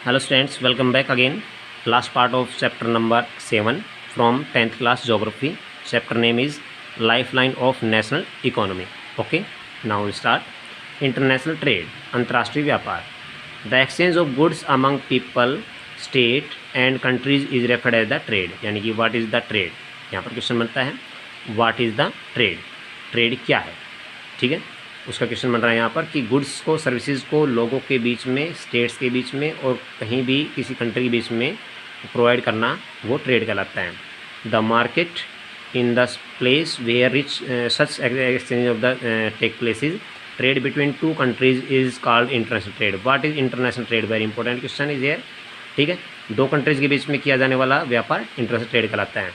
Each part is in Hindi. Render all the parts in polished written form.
Hello students, welcome back again. Last part of chapter number 7 from 10th class geography. Chapter name is Lifeline of National Economy. Okay, now we start. International trade, अंतर्राष्ट्रीय व्यापार. The exchange of goods among people, state and countries is referred as the trade. यानी कि what is the trade. यहाँ पर क्वेश्चन बनता है what is the trade. Trade क्या है, ठीक है, उसका क्वेश्चन बन रहा है यहाँ पर कि गुड्स को, सर्विसेज को लोगों के बीच में, स्टेट्स के बीच में और कहीं भी किसी कंट्री के बीच में प्रोवाइड करना, वो ट्रेड कहलाता है. The market in the place where rich such exchange of the take places trade between two countries is called international trade. What is international trade? Very important question is here, ठीक है. दो कंट्रीज के बीच में किया जाने वाला व्यापार इंटरनेशनल ट्रेड कहलाता है.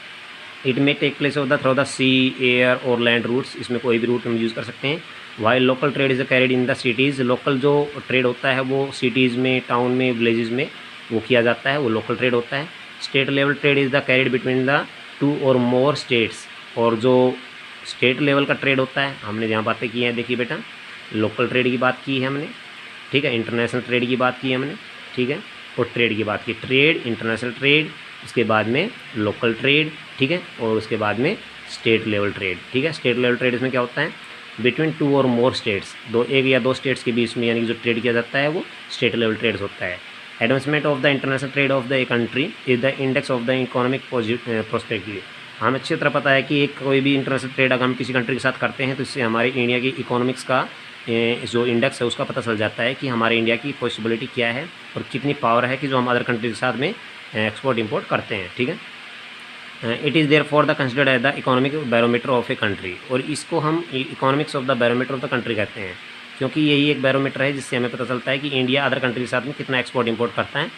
It may take place of the through the sea, air और लैंड रूट्स. इसमें कोई भी रूट हम यूज़ कर सकते हैं. While local trade is carried in the cities. Local जो ट्रेड होता है वो सिटीज़ में, टाउन में, विलेजेस में वो किया जाता है, वो लोकल ट्रेड होता है. State level trade is the carried between the two और मोर स्टेट्स. और जो स्टेट लेवल का ट्रेड होता है, हमने जहाँ बातें की हैं, देखिए बेटा, लोकल ट्रेड की बात की है हमने, ठीक है, इंटरनेशनल ट्रेड की बात की है हमने, ठीक है, और ट्रेड की बात की. ट्रेड, इंटरनेशनल ट्रेड, उसके बाद में लोकल ट्रेड, ठीक है, और उसके बाद में स्टेट लेवल ट्रेड, ठीक है. स्टेट लेवल ट्रेड इसमें क्या होता है? बिटवीन टू और मोर स्टेट्स, एक या दो स्टेट्स के बीच में यानी कि जो ट्रेड किया जाता है वो स्टेट लेवल ट्रेड्स होता है. Advancement of the international trade off the country is the index of the economic prospective. हमें अच्छी तरह पता है कि एक कोई भी इंटरनेशनल ट्रेड अगर हम किसी कंट्री के साथ करते हैं तो इससे हमारे इंडिया की इकोनॉमिक्स का जो इंडेक्स है उसका पता चल जाता है कि हमारे इंडिया की पॉसिबिलिटी क्या है और कितनी पावर है कि जो हम अदर कंट्री के साथ में एक्सपोर्ट इंपोर्ट करते हैं, ठीक है. It is there for the considered as the economic barometer of a country. और इसको हम economics of the barometer of the country कहते हैं, क्योंकि यही एक बैरोमीटर है जिससे हमें पता चलता है कि इंडिया अदर कंट्री के साथ में कितना एक्सपोर्ट इंपोर्ट करता है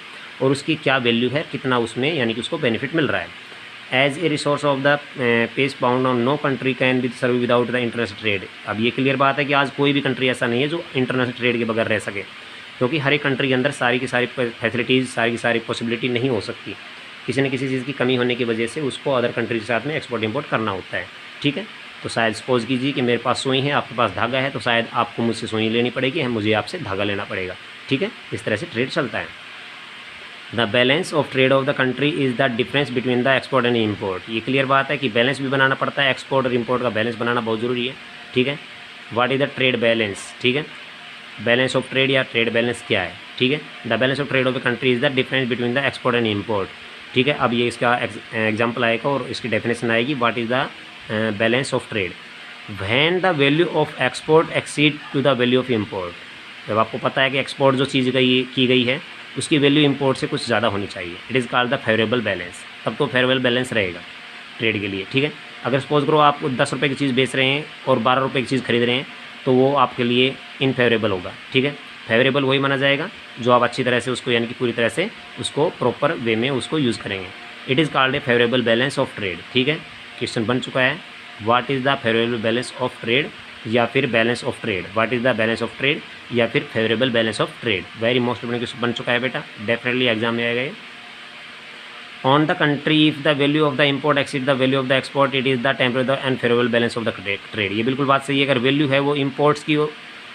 और उसकी क्या वैल्यू है, कितना उसमें यानी कि उसको बेनिफिट मिल रहा है. As a resource of the pace bound on no country can be serve without the international trade. अब ये क्लियर बात है कि आज कोई भी कंट्री ऐसा नहीं है जो इंटरनेशनल ट्रेड के बगैर रह सके, क्योंकि हर एक कंट्री के अंदर सारी की सारी फैसिलिटीज़, सारी की सारी पॉसिबिलिटी नहीं हो सकती. किसी न किसी चीज़ की कमी होने की वजह से उसको अदर कंट्री के साथ में एक्सपोर्ट इंपोर्ट करना होता है, ठीक है. तो शायद सपोज कीजिए कि मेरे पास सुई है, आपके पास धागा है, तो शायद आपको मुझसे सुई लेनी पड़ेगी, मुझे आपसे धागा लेना पड़ेगा, ठीक है. इस तरह से ट्रेड चलता है. The balance of trade off the country is the difference between the export and import. ये क्लियर बात है कि बैलेंस भी बनाना पड़ता है, एक्सपोर्ट और इम्पोर्ट का बैलेंस बनाना बहुत ज़रूरी है, ठीक है. What is the trade balance, ठीक है, बैलेंस ऑफ ट्रेड या ट्रेड बैलेंस क्या है, ठीक है. The balance of trade off the country is the difference between the export and import, ठीक है. अब ये इसका एग्जाम्पल आएगा और इसकी डेफिनेशन आएगी. What is the balance of trade? When the value of export exceed to the value of import. जब आपको पता है कि एक्सपोर्ट जो चीज़ की गई है उसकी वैल्यू इम्पोर्ट से कुछ ज़्यादा होनी चाहिए, it is called the favourable balance. तब तो फेवरेबल बैलेंस रहेगा ट्रेड के लिए, ठीक है. अगर सपोज करो आप 10 रुपये की चीज़ बेच रहे हैं और 12 रुपये की चीज़ खरीद रहे हैं तो वो आपके लिए इनफेवरेबल होगा, ठीक है. फेवरेबल वही माना जाएगा जो आप अच्छी तरह से उसको यानी कि पूरी तरह से उसको प्रॉपर वे में उसको यूज़ करेंगे. It is called a favourable balance of trade, ठीक है. क्वेश्चन बन चुका है, what is the favourable balance of trade या फिर balance of trade. What is the balance of trade या फिर favourable balance of trade. Very most important question बन चुका है बेटा, डेफिनेटली एग्जाम में आएगा ये. On the country if the value of the import exceed the value of the export it is the temporary the unfavourable balance of the trade. ये बिल्कुल बात सही है. अगर वैल्यू है वो इम्पोर्ट्स की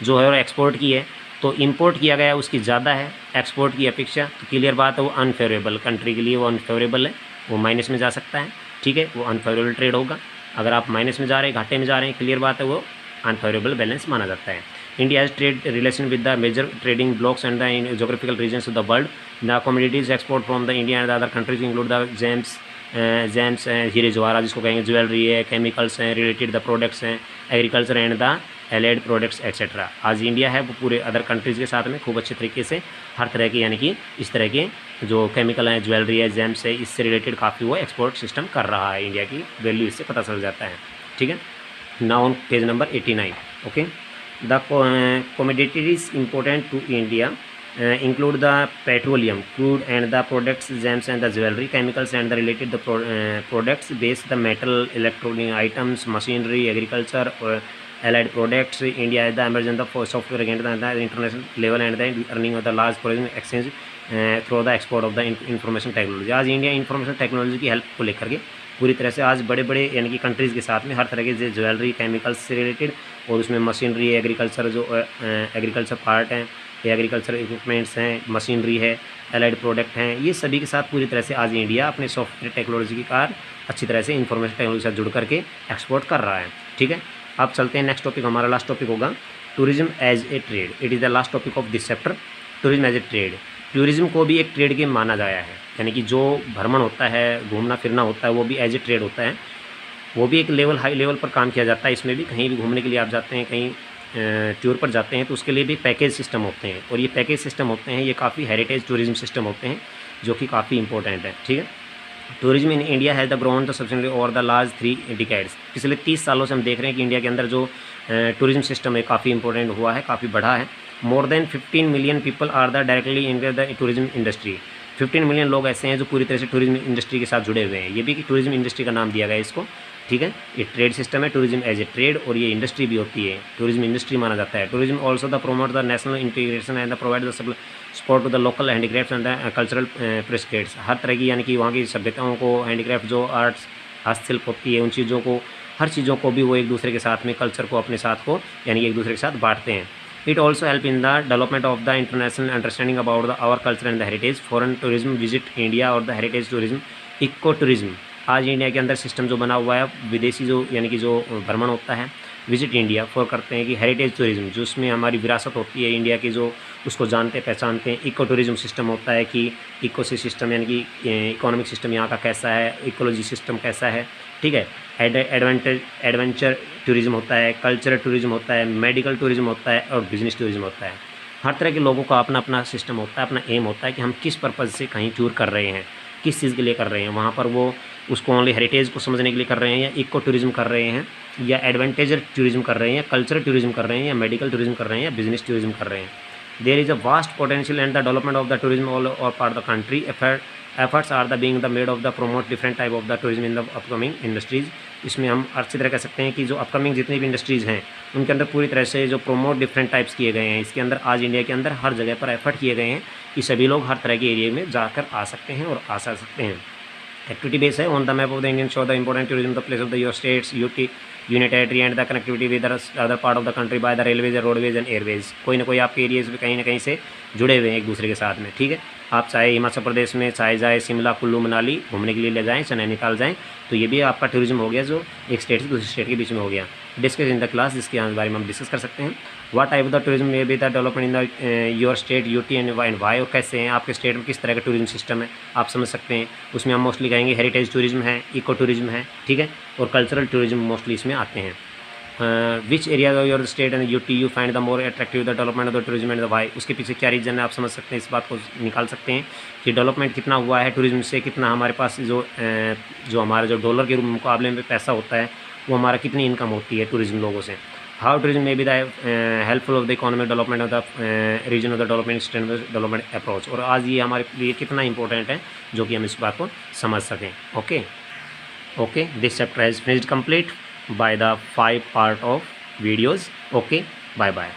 जो है और एक्सपोर्ट की है, तो इंपोर्ट किया गया उसकी ज़्यादा है एक्सपोर्ट की अपेक्षा, तो क्लियर बात है वो अनफेवरेबल कंट्री के लिए, वो अनफेवरेबल है, वो माइनस में जा सकता है, ठीक है, वो अनफेवरेबल ट्रेड होगा. अगर आप माइनस में जा रहे हैं, घाटे में जा रहे हैं, क्लियर बात है वो अनफेवरेबल बैलेंस माना जाता है. India has trade relation with the major trading blocs and the geographical regions of the world. The commodities export from the India and the other countries include the gems हीरे जवाहरात जिसको कहेंगे, ज्वेलरी है, केमिकल्स हैं, रिलेटेड द प्रोडक्ट्स हैं, agriculture and the allied products etcetera. आज इंडिया है वो पूरे अदर कंट्रीज़ के साथ में खूब अच्छे तरीके से हर तरह के यानी कि इस तरह के जो केमिकल हैं, ज्वेलरी है, जेम्स है, इससे रिलेटेड काफ़ी वो एक्सपोर्ट सिस्टम कर रहा है. इंडिया की वैल्यू इससे पता चल जाता है, ठीक है. Now on page number 89. Okay, the commodities important to India include the petroleum, crude and the products, gems and the jewelry, chemicals and the related the products, base the metal, electronic items, machinery, agriculture, allied products. India is the emergence of software against the international level and the earning of the large foreign exchange through the export of the information technology. आज इंडिया इंफॉर्मेशन टेक्नोलॉजी की हेल्प को लेकर के पूरी तरह से आज बड़े बड़े यानी कि कंट्रीज़ के साथ में हर तरह के ज्वेलरी, केमिकल्स से रिलेटेड और उसमें मशीनरी, एग्रीकल्चर जो एग्रीकल्चर पार्ट हैं एग्रीकल्चर इक्विपमेंट्स हैं, मशीनरी है, एलाइड प्रोडक्ट हैं, ये सभी के साथ पूरी तरह से आज इंडिया अपने सॉफ्टवेयर टेक्नोलॉजी की कार अच्छी तरह से इंफॉर्मेशन टेक्नोलॉजी से जुड़ करके एक्सपोर्ट कर रहा है। ठीक है, अब चलते हैं नेक्स्ट टॉपिक, हमारा लास्ट टॉपिक होगा tourism as a trade. It is the last topic of this chapter, tourism as a trade. Tourism को भी एक ट्रेड के माना गया है, यानी कि जो भ्रमण होता है, घूमना फिरना होता है, वो भी एज ए ट्रेड होता है, वो भी एक हाई लेवल पर काम किया जाता है। इसमें भी कहीं भी घूमने के लिए आप जाते हैं, कहीं टूर पर जाते हैं, तो उसके लिए भी पैकेज सिस्टम होते हैं, और ये पैकेज सिस्टम होते हैं, ये काफ़ी हेरिटेज टूरिज्म सिस्टम होते हैं जो कि काफ़ी इंपॉर्टेंट है। ठीक है, tourism in India has the grown the substantially over the last 3 decades. पिछले 30 सालों से हम देख रहे हैं कि इंडिया के अंदर जो टूरिज्म सिस्टम है काफ़ी इंपॉर्टेंट हुआ है, काफ़ी बढ़ा है। More than 15 million people are the directly in the tourism industry. 15 million लोग ऐसे हैं जो पूरी तरह से टूरिज्म इंडस्ट्री के साथ जुड़े हुए हैं। ये भी कि टूरिज्म इंडस्ट्री का नाम दिया गया है इसको। ठीक है, ये ट्रेड सिस्टम है, टूरिज्म एज ए ट्रेड, और ये इंडस्ट्री भी होती है, टूरिज्म इंडस्ट्री माना जाता है। Tourism also the promote the national integration and the provide the support to the local handicraft and the cultural precepts. हर तरह की, यानी कि वहाँ की सभ्यताओं को, हैंडीक्राफ्ट जो आर्ट्स हस्तशिल्प होती है, उन चीज़ों को, हर चीज़ों को भी वो एक दूसरे के साथ में, कल्चर को अपने साथ को, यानी कि एक दूसरे के साथ बांटते हैं। It also help in the development of the international understanding about the our culture and the heritage. Foreign tourism visit India और the heritage tourism, eco tourism. आज इंडिया के अंदर सिस्टम जो बना हुआ है, विदेशी जो, यानी कि जो भ्रमण होता है, विजिट इंडिया फॉर करते हैं कि हेरिटेज टूरिज्म, जो उसमें हमारी विरासत होती है इंडिया की, जो उसको जानते पहचानते हैं। इको टूरिज्म सिस्टम होता है कि इको सिस्टम, यानी कि इकोनॉमिक सिस्टम यहाँ का कैसा है, इकोलॉजी सिस्टम कैसा है। ठीक है, एडवेंचर टूरिज्म होता है, कल्चरल टूरिज्म होता है, मेडिकल टूरिज्म होता है, और बिजनेस टूरिज्म होता है। हर तरह के लोगों का अपना अपना सिस्टम होता है, अपना एम होता है कि हम किस पर्पज़ से कहीं टूर कर रहे हैं, किस चीज़ के लिए कर रहे हैं। वहाँ पर वो उसको ओनली हेरिटेज को समझने के लिए कर रहे हैं, या इको टूरिज्म कर रहे हैं, या एडवेंचर टूरिज्म कर रहे हैं, या कल्चरल टूरिज्म कर रहे हैं, या मेडिकल टूरिज्म कर रहे हैं, या बिजनेस टूरिज्म कर रहे हैं। There is a vast potential and the development of the tourism all और part the country. Efforts are the being the made of the promote different type of the tourism in the upcoming industries. इसमें हम अच्छी तरह कह सकते हैं कि जो अपकमिंग जितनी भी इंडस्ट्रीज़ हैं, उनके अंदर पूरी तरह से जो प्रोमोट डिफरेंट टाइप्स किए गए हैं। इसके अंदर आज इंडिया के अंदर हर जगह पर एफर्ट किए गए हैं कि सभी लोग हर तरह के एरिया में जाकर आ सकते हैं और आ सकते हैं। एक्टिविटी बेस है on the map of the Indian show the important tourism the place of the your states unit territory and the connectivity with other part of the country by the railways roadways and Airways. कोई ना कोई आपके एरियाज में कहीं ना कहीं से जुड़े हुए हैं एक दूसरे के साथ में। ठीक है, आप चाहे हिमाचल प्रदेश में चाहे जाए शिमला, कुल्लू मनाली घूमने के लिए ले जाएँ, चाहे नैनीताल जाएँ, तो ये भी आपका टूरिज्म हो गया, जो एक स्टेट से दूसरे स्टेट के बीच में हो गया। डिस्कस इन द क्लास, जिसके बारे में हम डिस्कस कर सकते हैं। What type of the tourism may be the development in the your state UT and why, और कैसे हैं आपके स्टेट में, किस तरह का टूरिज्म सिस्टम है, आप समझ सकते हैं। उसमें हम मोस्टली कहेंगे हेरिटेज टूरिज्म है, इको टूरिज्म है, ठीक है, और कल्चरल टूरिज्म मोस्टली इसमें आते हैं। Which area of your state and UT you find the more attractive the development of the tourism and the why, उसके पीछे क्या रीजन है, आप समझ सकते हैं। इस बात को निकाल सकते हैं कि डेवलपमेंट कितना हुआ है टूरिज्म से, कितना हमारे पास जो हमारे जो डॉलर के मुकाबले में पैसा होता है, वो हमारा कितनी इनकम होती है टूरिज्म लोगों से। How tourism may be the helpful of the economic development of the region of the development sustainable development approach, और आज ये हमारे लिए कितना इंपॉर्टेंट है, जो कि हम इस बात को समझ सकें। Okay, this chapter has finished complete by the 5 part of videos. Okay, bye bye.